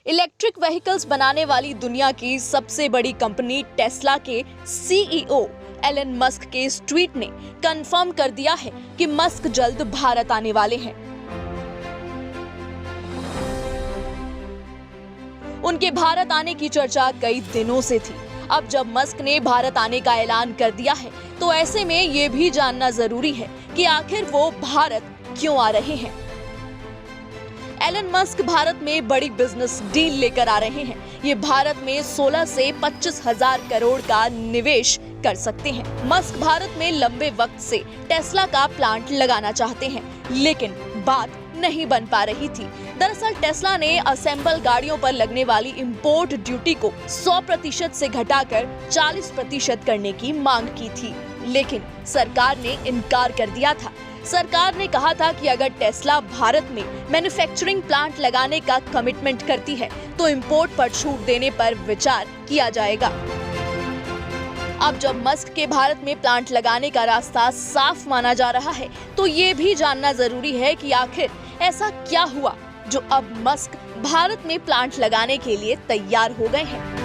Electric vehicles बनाने वाली दुनिया की सबसे बड़ी कंपनी टेस्ला के सीईओ एलन मस्क के इस ट्वीट ने कंफर्म कर दिया है कि मस्क जल्द भारत आने वाले हैं। उनके भारत आने की चर्चा कई दिनों से थी। अब जब मस्क ने भारत आने का ऐलान कर दिया है तो ऐसे में ये भी जानना जरूरी है कि आखिर वो भारत क्यों आ रहे हैं। एलन मस्क भारत में बड़ी बिजनेस डील लेकर आ रहे हैं। ये भारत में 16 से 25,000 करोड़ का निवेश कर सकते हैं। मस्क भारत में लंबे वक्त से टेस्ला का प्लांट लगाना चाहते हैं, लेकिन बात नहीं बन पा रही थी। दरअसल टेस्ला ने असेंबल गाड़ियों पर लगने वाली इंपोर्ट ड्यूटी को 100% से घटाकर 40% करने की मांग की थी, लेकिन सरकार ने इनकार कर दिया था। सरकार ने कहा था कि अगर टेस्ला भारत में मैन्युफैक्चरिंग प्लांट लगाने का कमिटमेंट करती है तो इंपोर्ट पर छूट देने पर विचार किया जाएगा। अब जब मस्क के भारत में प्लांट लगाने का रास्ता साफ माना जा रहा है तो ये भी जानना जरूरी है कि आखिर ऐसा क्या हुआ जो अब मस्क भारत में प्लांट लगाने के लिए तैयार हो गए हैं।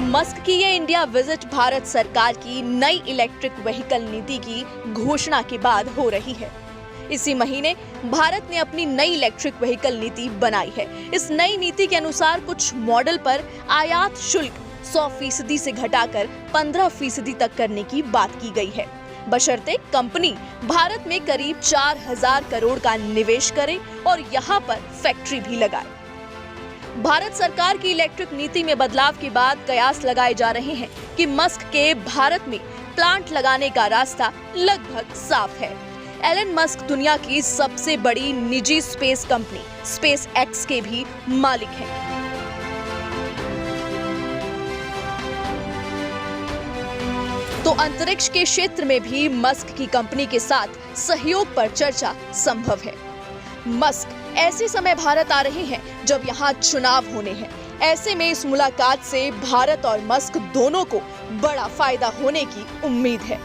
मस्क की ये इंडिया विजिट भारत सरकार की नई इलेक्ट्रिक व्हीकल नीति की घोषणा के बाद हो रही है। इसी महीने भारत ने अपनी नई इलेक्ट्रिक व्हीकल नीति बनाई है। इस नई नीति के अनुसार कुछ मॉडल पर आयात शुल्क 100% से घटाकर 15% तक करने की बात की गई है, बशर्ते कंपनी भारत में करीब 4,000 करोड़ का निवेश करे और यहाँ पर फैक्ट्री भी लगाए। भारत सरकार की इलेक्ट्रिक नीति में बदलाव के बाद कयास लगाए जा रहे हैं कि मस्क के भारत में प्लांट लगाने का रास्ता लगभग साफ है। एलन मस्क दुनिया की सबसे बड़ी निजी स्पेस कंपनी स्पेस एक्स के भी मालिक हैं। तो अंतरिक्ष के क्षेत्र में भी मस्क की कंपनी के साथ सहयोग पर चर्चा संभव है। मस्क ऐसे समय भारत आ रहे हैं जब यहाँ चुनाव होने हैं। ऐसे में इस मुलाकात से भारत और मस्क दोनों को बड़ा फायदा होने की उम्मीद है।